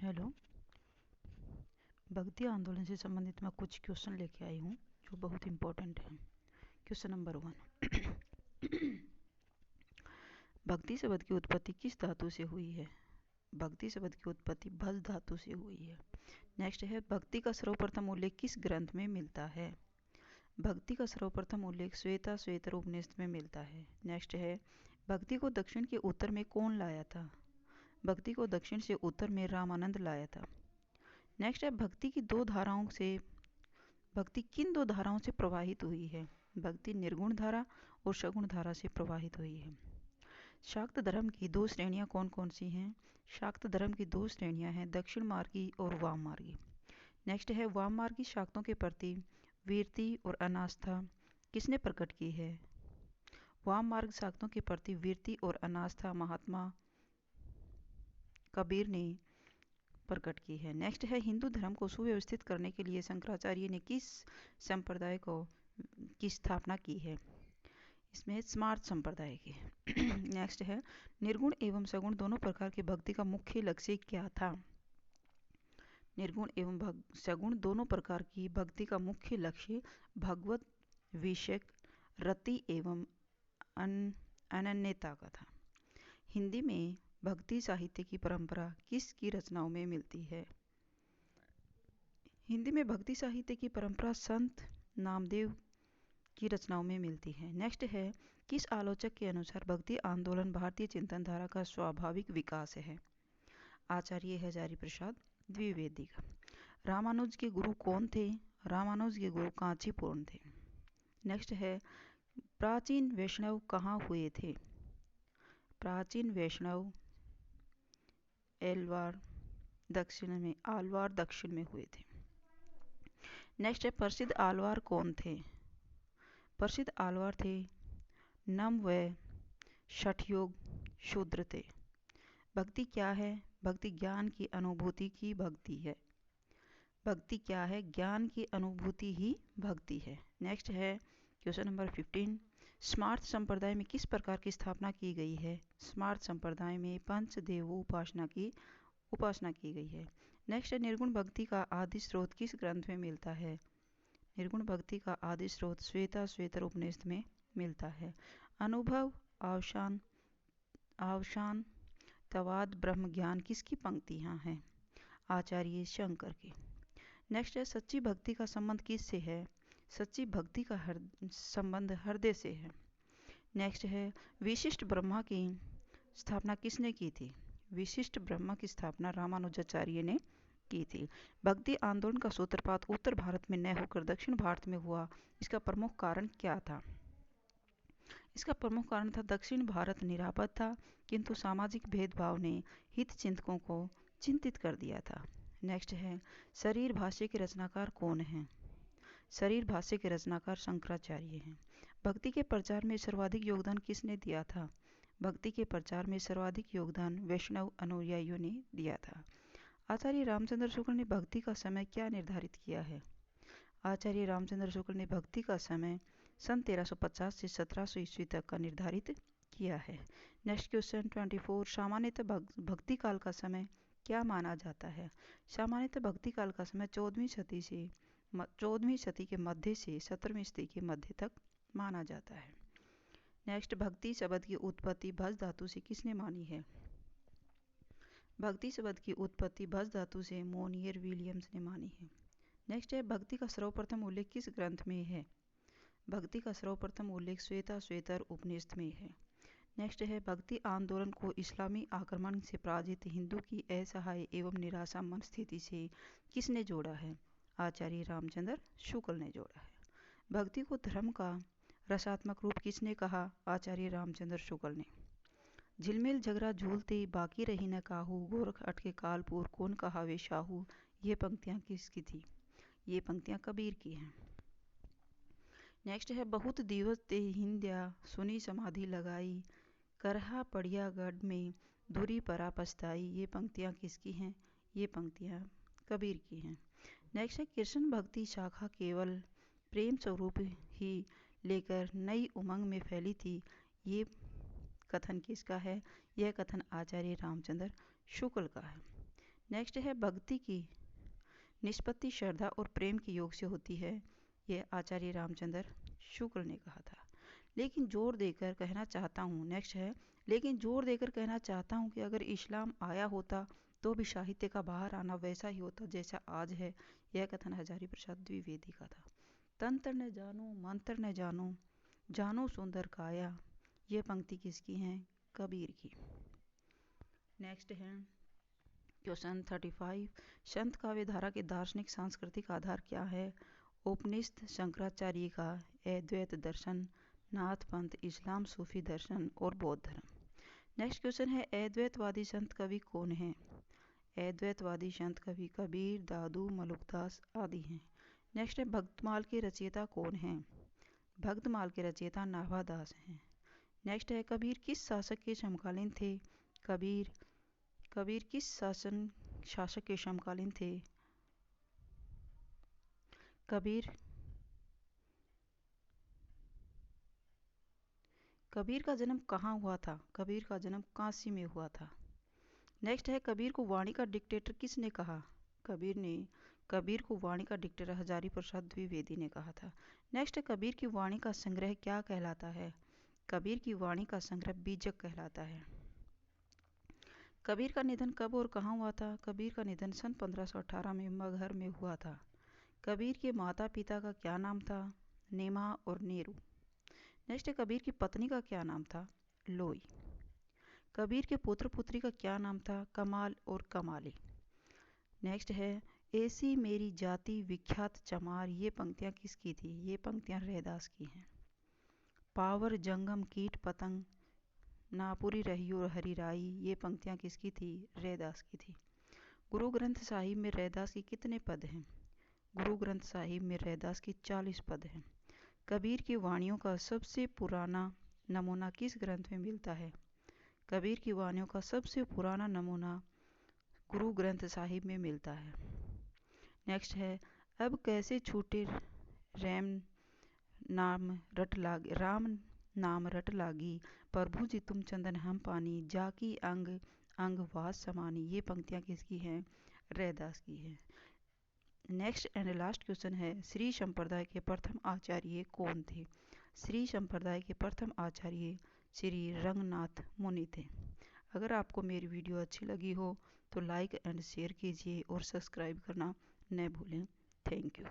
Hello. भक्ति आंदोलन से संबंधित मैं कुछ क्वेश्चन लेके आई हूँ जो बहुत इम्पोर्टेंट है। Question number 1। भक्ति शब्द की उत्पत्ति किस धातु से हुई है? भक्ति शब्द की उत्पत्ति भस धातु से हुई है। नेक्स्ट है, भक्ति का सर्वप्रथम उल्लेख किस ग्रंथ में मिलता है? भक्ति का सर्वप्रथम उल्लेख श्वेता श्वेतर उपनिषद में मिलता है। नेक्स्ट है, भक्ति को दक्षिण के उत्तर में कौन लाया था? भक्ति को दक्षिण से उत्तर में रामानंद लाया था। नेक्स्ट है, भक्ति किन दो धाराओं से प्रवाहित हुई है? भक्ति निर्गुण धारा और सगुण धारा से प्रवाहित हुई है। शाक्त धर्म की दो श्रेणियां कौन कौन सी हैं? शाक्त धर्म की दो श्रेणियां हैं, दक्षिण मार्गी और वाम मार्गी। नेक्स्ट है, वाम मार्गी शाक्तों के प्रति वीरति और अनास्था किसने प्रकट की है? वाम मार्ग शाक्तों के प्रति वीरति और अनास्था महात्मा कबीर ने प्रकट की है। नेक्स्ट है, हिंदू धर्म को सुव्यवस्थित करने के लिए शंकराचार्य ने किस संप्रदाय की स्थापना की है? इसमें स्मार्त संप्रदाय की। नेक्स्ट है, निर्गुण एवं सगुण दोनों प्रकार की भक्ति का मुख्य लक्ष्य क्या था? निर्गुण एवं सगुण दोनों प्रकार की भक्ति का मुख्य लक्ष्य भगवत विषय रति एवं अनन्यता का था। हिंदी में भक्ति साहित्य की परंपरा किसकी रचनाओं में मिलती है? हिंदी में भक्ति साहित्य की परंपरा संत नामदेव की रचनाओं में मिलती है। नेक्स्ट है, किस आलोचक के अनुसार भक्ति आंदोलन भारतीय चिंतन धारा का स्वाभाविक विकास है? आचार्य हजारी प्रसाद द्विवेदी का। रामानुज के गुरु कौन थे? रामानुज के गुरु कांचीपुरम थे। नेक्स्ट है, प्राचीन वैष्णव कहाँ हुए थे? प्राचीन वैष्णव आलवार दक्षिण में हुए थे। नेक्स्ट है, प्रसिद्ध आलवार कौन थे? प्रसिद्ध आलवार थे नम व शठयोग शूद्र थे। भक्ति क्या है? भक्ति ज्ञान की अनुभूति की भक्ति है। भक्ति क्या है? ज्ञान की अनुभूति ही भक्ति है। नेक्स्ट है, क्वेश्चन नंबर 15। स्मार्त संप्रदाय में किस प्रकार की स्थापना की गई है? स्मार्त संप्रदाय में पंचदेव उपासना की गई है। नेक्स्ट है, निर्गुण भक्ति का आदि स्रोत किस ग्रंथ में मिलता है? निर्गुण भक्ति का आदि स्रोत श्वेता श्वेतर उपनिषद में मिलता है। अनुभव अवसान तवाद ब्रह्म ज्ञान किसकी पंक्तियां हैं? आचार्य शंकर की। नेक्स्ट है, सच्ची भक्ति का संबंध किससे है? सच्ची भक्ति का संबंध हृदय से है। नेक्स्ट है, विशिष्ट ब्रह्मा की स्थापना किसने की थी? विशिष्ट ब्रह्मा की स्थापना रामानुजाचार्य ने की थी। भक्ति आंदोलन का सूत्रपात उत्तर भारत में न होकर दक्षिण भारत में हुआ, इसका प्रमुख कारण क्या था? इसका प्रमुख कारण था दक्षिण भारत निरापद था, किंतु सामाजिक भेदभाव ने हित चिंतकों को चिंतित कर दिया था। नेक्स्ट है, शरीर भाष्य के रचनाकार कौन हैं? शरीर भाष्य के रचनाकार शंकराचार्य हैं। भक्ति के प्रचार में सर्वाधिक योगदान किसने दिया था? भक्ति के प्रचार में सर्वाधिक योगदान वैष्णव अनुयायियों ने दिया था। आचार्य रामचंद्र शुक्ल ने भक्ति का समय क्या निर्धारित किया है? आचार्य रामचंद्र शुक्ल ने भक्ति का समय सन 1350 से 1700 ईस्वी तक का निर्धारित किया है। Next question 24। सामान्यतः भक्ति काल का समय क्या माना जाता है? सामान्यतः भक्ति काल का समय 14वीं सदी के मध्य से 17वीं सदी के मध्य तक माना जाता है। नेक्स्ट, भक्ति शब्द की उत्पत्ति भस धातु से किसने मानी है? भक्ति शब्द की उत्पत्ति भस धातु से मोनियर विलियम्स ने मानी है। नेक्स्ट है, भक्ति का सर्वप्रथम उल्लेख किस ग्रंथ में है? भक्ति का सर्वप्रथम उल्लेख श्वेता श्वेतर उपनिषद में है। नेक्स्ट है, भक्ति आंदोलन को इस्लामी आक्रमण से पराजित हिंदू की असहाय एवं निराशा मन स्थिति से किसने जोड़ा है? आचार्य रामचंद्र शुक्ल ने जोड़ा है। भक्ति को धर्म का रसात्मक रूप किसने कहा? आचार्य रामचंद्र शुक्ल ने। झिलमिल झगड़ा झूलते बाकी रही न काहू, गोरख अटके कालपुर कौन कहावे शाहू। ये पंक्तियां किसकी थी? ये पंक्तियां कबीर की हैं। नेक्स्ट है, बहुत दिवस ते हिंद्या सुनी समाधि लगाई, करहा पड़िया गढ़ में दूरी परा पछताई। ये पंक्तियां किसकी हैं? ये पंक्तियां कबीर की हैं। नेक्स्ट है, कृष्ण भक्ति शाखा केवल प्रेम स्वरूप ही लेकर नई उमंग में फैली थी। ये कथन किसका है? यह कथन आचार्य रामचंद्र शुक्ल का है। नेक्स्ट है भक्ति की निष्पत्ति श्रद्धा और प्रेम के योग से होती है, यह आचार्य रामचंद्र शुक्ल ने कहा था। लेकिन जोर देकर कहना चाहता हूँ, नेक्स्ट है, लेकिन जोर देकर कहना चाहता हूँ कि अगर इस्लाम आया होता तो भी साहित्य का बाहर आना वैसा ही होता जैसा आज है। यह कथन हजारी प्रसाद द्विवेदी का था। तंत्र न जानो मंत्र न जानो, जानो सुंदर काया, ये पंक्ति किसकी है? कबीर की। नेक्स्ट है क्वेश्चन 35, संत काव्य धारा के दार्शनिक सांस्कृतिक आधार क्या है? उपनिषद शंकराचार्य का अद्वैत दर्शन, नाथ पंथ, इस्लाम, सूफी दर्शन और बौद्ध धर्म। नेक्स्ट क्वेश्चन है अद्वैतवादी संत कवि कौन है? अद्वैतवादी संत कवि कबीर, दादू, मलुकदास आदि हैं। नेक्स्ट है भक्तमाल के रचयिता कौन हैं? भक्तमाल के रचयिता नाभादास हैं। नेक्स्ट है कबीर किस शासक के समकालीन थे? कबीर किस शासक के समकालीन थे? कबीर का जन्म कहाँ हुआ था? कबीर का जन्म काशी में हुआ था। नेक्स्ट है कबीर को वाणी का डिक्टेटर किसने कहा? कबीर को वाणी का डिक्टेटर हजारी प्रसाद द्विवेदी ने कहा था। नेक्स्ट है कबीर की वाणी का संग्रह क्या कहलाता है? कबीर की वाणी का संग्रह बीजक कहलाता है। कबीर का निधन कब और कहाँ हुआ था? कबीर का निधन सन 1518 में मगहर में हुआ था। कबीर के माता पिता का क्या नाम था? नेमा और नेहरू। नेक्स्ट है कबीर की पत्नी का क्या नाम था? लोई। कबीर के पुत्र पुत्री का क्या नाम था? कमाल और कमाली। नेक्स्ट है ऐसी मेरी जाति विख्यात चमार, ये पंक्तियाँ किसकी थी? ये पंक्तियाँ रैदास की हैं। पावर जंगम कीट पतंग नापुरी रहियो हरिराई, ये पंक्तियाँ किसकी थी? रैदास की थी। गुरु ग्रंथ साहिब में रैदास की कितने पद हैं? गुरु ग्रंथ साहिब में रैदास की 40 पद हैं। कबीर की वाणियों का सबसे पुराना नमूना किस ग्रंथ में मिलता है? कबीर की वाणियों का सबसे पुराना नमूना गुरु ग्रंथ साहिब में मिलता है। नेक्स्ट है अब कैसे छूटे राम नाम रट लागी, प्रभु जी तुम चंदन हम पानी, जाकी अंग अंग वास समानी, ये पंक्तियाँ किसकी हैं? रैदास की है। नेक्स्ट एंड लास्ट क्वेश्चन है श्री संप्रदाय के प्रथम आचार्य कौन थे? श्री संप्रदाय के प्रथम आचार्य श्री रंगनाथ मुनि थे। अगर आपको मेरी वीडियो अच्छी लगी हो तो लाइक एंड शेयर कीजिए और सब्सक्राइब करना न भूलें। Thank you.